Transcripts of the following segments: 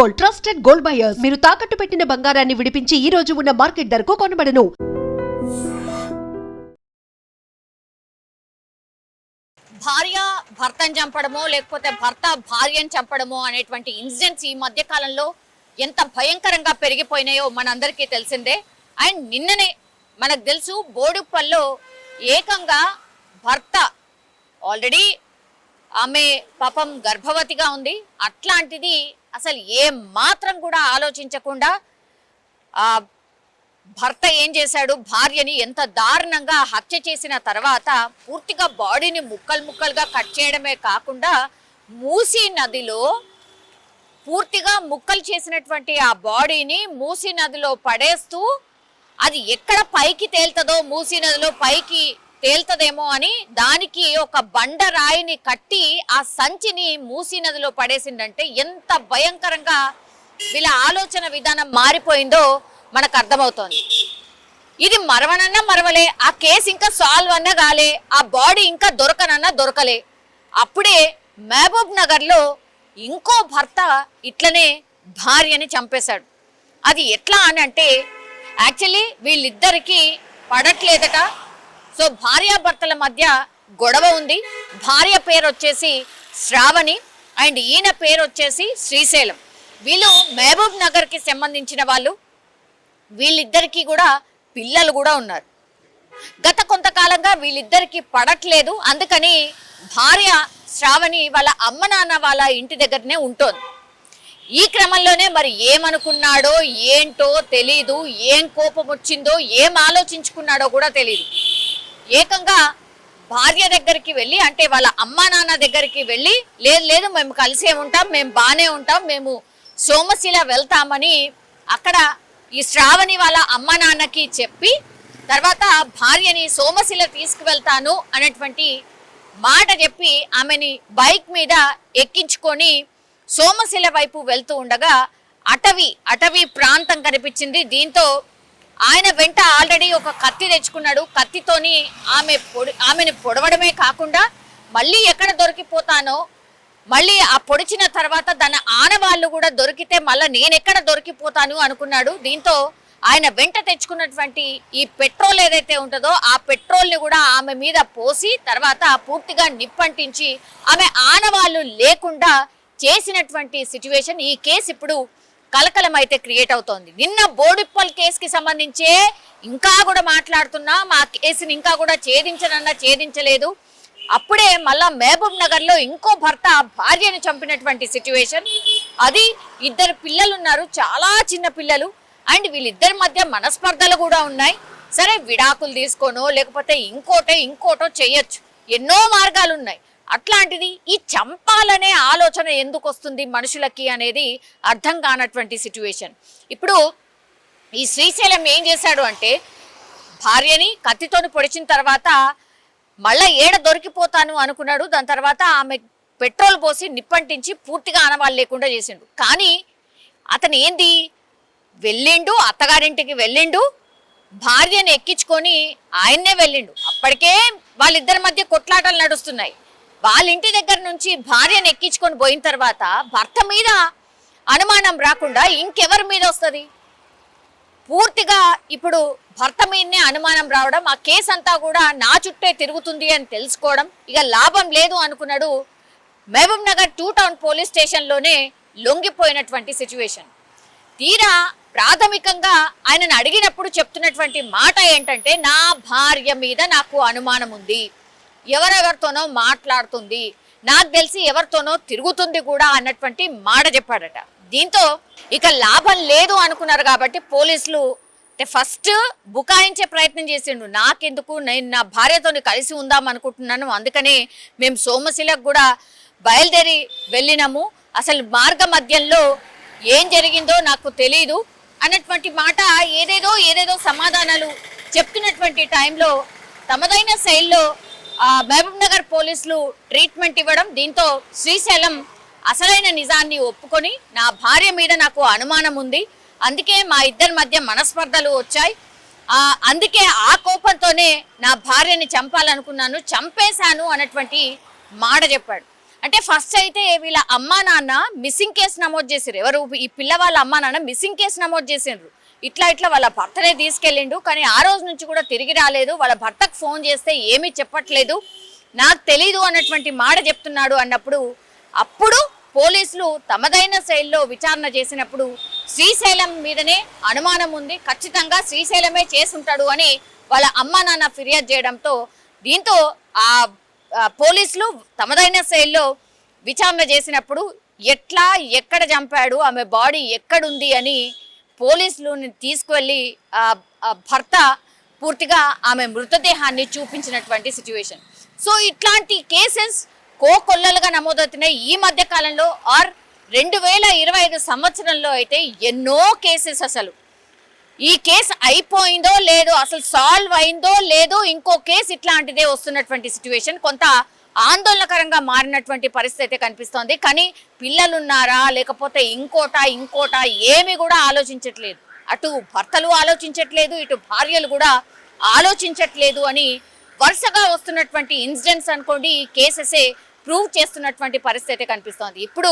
Gold, trusted gold buyers. మీరు తాకట్టు పెట్టిన బంగారాన్ని విడిపించి ఈ రోజు ఉన్న మార్కెట్ ధరకు కొనబడను. భార్య భర్తను చంపడమో లేకపోతే భర్త భార్యను చంపడమో అనేటువంటి ఇన్సిడెంట్స్ ఈ మధ్య కాలంలో ఎంత భయంకరంగా పెరిగిపోయినాయో మనందరికీ తెలిసిందే. అండ్ నిన్ననే మనకు తెలుసు బోడుప్పల్లో ఏకంగా భర్త ఆల్రెడీ ఆమె పాపం గర్భవతిగా ఉంది. అట్లాంటిది అసలు ఏ మాత్రం కూడా ఆలోచించకుండా ఆ భర్త ఏం చేశాడు, భార్యని ఎంత దారుణంగా హత్య చేసిన తర్వాత పూర్తిగా బాడీని ముక్కలు ముక్కలుగా కట్ చేయడమే కాకుండా మూసీ నదిలో పూర్తిగా ముక్కలు చేసినటువంటి ఆ బాడీని మూసీ నదిలో పడేస్తూ అది ఎక్కడ పైకి తేలుతుందో, మూసీ నదిలో పైకి తేలుతుందేమో అని దానికి ఒక బండరాయిని కట్టి ఆ సంచిని మూసీ నదిలో పడేసిందంటే ఎంత భయంకరంగా వీళ్ళ ఆలోచన విధానం మారిపోయిందో మనకు అర్థమవుతోంది. ఇది మరవనన్నా మరవలే, ఆ కేసు ఇంకా సాల్వ్ అన్నా కాలే, ఆ బాడీ ఇంకా దొరకనన్నా దొరకలే. అప్పుడే మహబూబ్ నగర్లో ఇంకో భర్త ఇట్లనే భార్యని చంపేశాడు. అది ఎట్లా అని అంటే యాక్చువల్లీ వీళ్ళిద్దరికీ పడట్లేదట. సో భార్యాభర్తల మధ్య గొడవ ఉంది. భార్య పేరు వచ్చేసి శ్రావణి అండ్ ఈయన పేరు వచ్చేసి శ్రీశైలం. వీళ్ళు మహబూబ్ నగర్కి సంబంధించిన వాళ్ళు. వీళ్ళిద్దరికీ కూడా పిల్లలు కూడా ఉన్నారు. గత కొంతకాలంగా వీళ్ళిద్దరికీ పడట్లేదు. అందుకని భార్య శ్రావణి వాళ్ళ అమ్మ నాన్న వాళ్ళ ఇంటి దగ్గరనే ఉంటోంది. ఈ క్రమంలోనే మరి ఏమనుకున్నాడో ఏంటో తెలీదు, ఏం కోపం వచ్చిందో ఏం ఆలోచించుకున్నాడో కూడా తెలీదు. ఏకంగా భార్య దగ్గరికి వెళ్ళి, అంటే వాళ్ళ అమ్మా నాన్న దగ్గరికి వెళ్ళి, లేదు లేదు మేము కలిసే ఉంటాం, మేము బాగానే ఉంటాం, మేము సోమశిల వెళ్తామని అక్కడ ఈ శ్రావణి వాళ్ళ అమ్మ నాన్నకి చెప్పి తర్వాత భార్యని సోమశిల తీసుకువెళ్తాను అనేటువంటి మాట చెప్పి ఆమెని బైక్ మీద ఎక్కించుకొని సోమశిల వైపు వెళ్తూ ఉండగా అటవీ ప్రాంతం కనిపించింది. దీంతో ఆయన వెంట ఆల్రెడీ ఒక కత్తి తెచ్చుకున్నాడు. కత్తితోని ఆమెని పొడవడమే కాకుండా మళ్ళీ ఎక్కడ దొరికిపోతానో, మళ్ళీ ఆ పొడిచిన తర్వాత దాని ఆనవాళ్ళు కూడా దొరికితే మళ్ళీ నేనెక్కడ దొరికిపోతాను అనుకున్నాడు. దీంతో ఆయన వెంట తెచ్చుకున్నటువంటి ఈ పెట్రోల్ ఏదైతే ఉంటుందో ఆ పెట్రోల్ని కూడా ఆమె మీద పోసి తర్వాత పూర్తిగా నిప్పంటించి ఆమె ఆనవాళ్ళు లేకుండా చేసినటువంటి సిచ్యువేషన్. ఈ కేసు ఇప్పుడు కలకలం అయితే క్రియేట్ అవుతోంది. నిన్న బోడుప్పల్ కేసుకి సంబంధించే ఇంకా కూడా మాట్లాడుతున్నా, మా కేసుని ఇంకా కూడా ఛేదించలేదు. అప్పుడే మళ్ళా మహబూబ్ నగర్లో ఇంకో భర్త భార్యను చంపినటువంటి సిచ్యువేషన్. అది ఇద్దరు పిల్లలు ఉన్నారు, చాలా చిన్న పిల్లలు. అండ్ వీళ్ళిద్దరి మధ్య మనస్పర్ధలు కూడా ఉన్నాయి. సరే విడాకులు తీసుకోనో లేకపోతే ఇంకోటో చేయొచ్చు, ఎన్నో మార్గాలు ఉన్నాయి. అట్లాంటిది ఈ చంపాలనే ఆలోచన ఎందుకు వస్తుంది మనుషులకి అనేది అర్థం కానటువంటి సిచ్యువేషన్. ఇప్పుడు ఈ శ్రీశైలం ఏం చేశాడు అంటే భార్యని కత్తితోని పొడిచిన తర్వాత మళ్ళీ ఏడ దొరికిపోతాను అనుకున్నాడు. దాని తర్వాత ఆమె పెట్రోల్ పోసి నిప్పంటించి పూర్తిగా ఆనవాళ్ళు లేకుండా చేసిండు. కానీ అతను ఏంది వెళ్ళిండు, అత్తగారింటికి వెళ్ళిండు, భార్యని ఎక్కించుకొని ఆయన్నే వెళ్ళిండు. అప్పటికే వాళ్ళిద్దరి మధ్య కొట్లాటలు నడుస్తున్నాయి. వాళ్ళ ఇంటి దగ్గర నుంచి భార్యను ఎక్కించుకొని పోయిన తర్వాత భర్త మీద అనుమానం రాకుండా ఇంకెవరి మీద వస్తుంది? పూర్తిగా ఇప్పుడు భర్త మీదనే అనుమానం రావడం, ఆ కేసు అంతా కూడా నా చుట్టే తిరుగుతుంది అని తెలుసుకోవడం, ఇక లాభం లేదు అనుకున్నాడు. మహబూబ్ నగర్ 2 టౌన్ పోలీస్ స్టేషన్లోనే లొంగిపోయినటువంటి సిచ్యువేషన్. తీరా ప్రాథమికంగా ఆయనను అడిగినప్పుడు చెప్తున్నటువంటి మాట ఏంటంటే నా భార్య మీద నాకు అనుమానం ఉంది, ఎవరెవరితోనో మాట్లాడుతుంది, నాకు తెలిసి ఎవరితోనో తిరుగుతుంది కూడా అన్నటువంటి మాట చెప్పాడట. దీంతో ఇక లాభం లేదు అనుకున్నారు కాబట్టి పోలీసులు ఫస్ట్ బుకాయించే ప్రయత్నం చేసిండు. నాకెందుకు, నేను నా భార్యతో కలిసి ఉందాం అనుకుంటున్నాను, అందుకనే మేము సోమశిలకు కూడా బయలుదేరి వెళ్ళినాము, అసలు మార్గ మధ్యంలో ఏం జరిగిందో నాకు తెలీదు అన్నటువంటి మాట ఏదేదో సమాధానాలు చెప్తున్నటువంటి టైంలో తమదైన శైలిలో మహబూబ్ నగర్ పోలీసులు ట్రీట్మెంట్ ఇవ్వడం. దీంతో శ్రీశైలం అసలైన నిజాన్ని ఒప్పుకొని నా భార్య మీద నాకు అనుమానం ఉంది, అందుకే మా ఇద్దరి మధ్య మనస్పర్ధలు వచ్చాయి, అందుకే ఆ కోపంతోనే నా భార్యని చంపాలనుకున్నాను, చంపేశాను అన్నటువంటి మాట చెప్పాడు. అంటే ఫస్ట్ అయితే వీళ్ళ అమ్మా నాన్న మిస్సింగ్ కేసు నమోదు చేసారు. ఎవరు? ఈ పిల్ల వాళ్ళ అమ్మా నాన్న మిస్సింగ్ కేసు నమోదు చేసిండ్రు. ఇట్లా వాళ్ళ భర్తనే తీసుకెళ్ళిండు, కానీ ఆ రోజు నుంచి కూడా తిరిగి రాలేదు. వాళ్ళ భర్తకు ఫోన్ చేస్తే ఏమీ చెప్పట్లేదు, నాకు తెలీదు అన్నటువంటి మాట చెప్తున్నాడు అన్నప్పుడు అప్పుడు పోలీసులు తమదైన శైలిలో విచారణ చేసినప్పుడు శ్రీశైలం మీదనే అనుమానం ఉంది, ఖచ్చితంగా శ్రీశైలమే చేసుంటాడు అని వాళ్ళ అమ్మా నాన్న ఫిర్యాదు చేయడంతో దీంతో ఆ పోలీసులు తమదైన శైలిలో విచారణ చేసినప్పుడు ఎట్లా ఎక్కడ చంపాడు, ఆమె బాడీ ఎక్కడుంది అని పోలీసులు తీసుకువెళ్ళి భర్త పూర్తిగా ఆమె మృతదేహాన్ని చూపించినటువంటి సిచ్యువేషన్. సో ఇట్లాంటి కేసెస్ కోకొల్లలుగా నమోదవుతున్నాయి ఈ మధ్య కాలంలో. 2025 సంవత్సరంలో అయితే ఎన్నో కేసెస్, అసలు ఈ కేసు అయిపోయిందో లేదో, అసలు సాల్వ్ అయిందో లేదో, ఇంకో కేసు ఇట్లాంటిదే వస్తున్నటువంటి సిచ్యువేషన్. కొంత ఆందోళనకరంగా మారినటువంటి పరిస్థితి అయితే కనిపిస్తోంది. కానీ పిల్లలున్నారా లేకపోతే ఇంకోట ఏమి కూడా ఆలోచించట్లేదు. అటు భర్తలు ఆలోచించట్లేదు, ఇటు భార్యలు కూడా ఆలోచించట్లేదు అని వరుసగా వస్తున్నటువంటి ఇన్సిడెంట్స్ అనుకోండి, ఈ కేసెసే ప్రూవ్ చేస్తున్నటువంటి పరిస్థితి అయితే కనిపిస్తోంది. ఇప్పుడు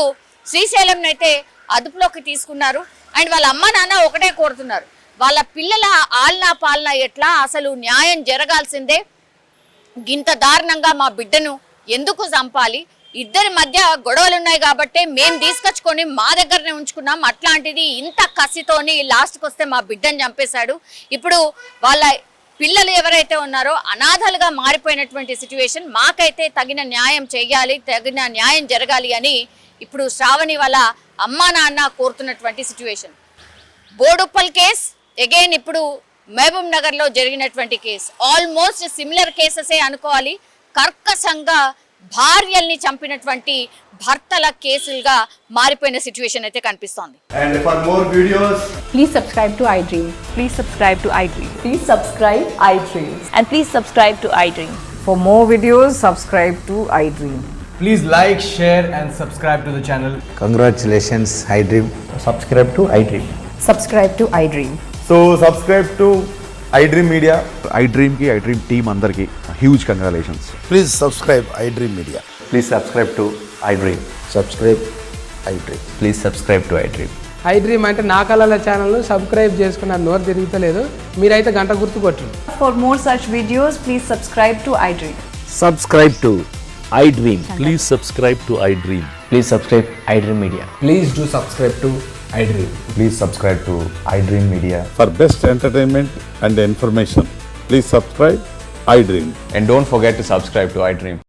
శ్రీశైలం అయితే అదుపులోకి తీసుకున్నారు. అండ్ వాళ్ళ అమ్మ నాన్న ఒకటే కోరుతున్నారు, వాళ్ళ పిల్లల ఆలనా పాలన ఎట్లా, అసలు న్యాయం జరగాల్సిందే, గింత దారుణంగా మా బిడ్డను ఎందుకు చంపాలి, ఇద్దరి మధ్య గొడవలు ఉన్నాయి కాబట్టి మేము తీసుకొచ్చుకొని మా దగ్గరనే ఉంచుకున్నాం, అట్లాంటిది ఇంత కసితోని లాస్ట్కి వస్తే మా బిడ్డను చంపేశాడు. ఇప్పుడు వాళ్ళ పిల్లలు ఎవరైతే ఉన్నారో అనాథలుగా మారిపోయినటువంటి సిచ్యువేషన్, మాకైతే తగిన న్యాయం చేయాలి, తగిన న్యాయం జరగాలి అని ఇప్పుడు శ్రావణి వాళ్ళ అమ్మా నాన్న కోరుతున్నటువంటి సిచ్యువేషన్. బోడుప్పల్ కేస్ అగైన్ ఇప్పుడు మహబూబ్ నగర్లో జరిగినటువంటి కేసు ఆల్మోస్ట్ సిమిలర్ కేసెసే అనుకోవాలి. కర్కశంగా భార్యల్ని చంపినటువంటి భర్తల కేసులుగా మారిపోయిన సిచ్యువేషన్ అయితే కనిపిస్తోంది. And for more videos, Please subscribe to iDream. Please subscribe to iDream. Please subscribe iDream. And please subscribe to iDream. For more videos, subscribe to iDream. please like, share and subscribe to the channel. Congratulations, iDream. Subscribe to iDream. Subscribe to iDream. So subscribe to iDream Media. iDream की iDream team अंदर की huge congratulations. Please subscribe iDream Media. Please subscribe to iDream. Subscribe iDream. Please subscribe to iDream. iDream అంటే నా కళల channel subscribe చేసుకున్న నోరు తిరుగుతలేదు, మీరైతే గంట గుర్తు కొట్టండి. For more such videos, please subscribe to iDream. Subscribe to iDream. Please subscribe to iDream. Please subscribe iDream Media. Please do subscribe to iDream. Please subscribe to iDream Media. For best entertainment and information, please subscribe iDream. And don't forget to subscribe to iDream.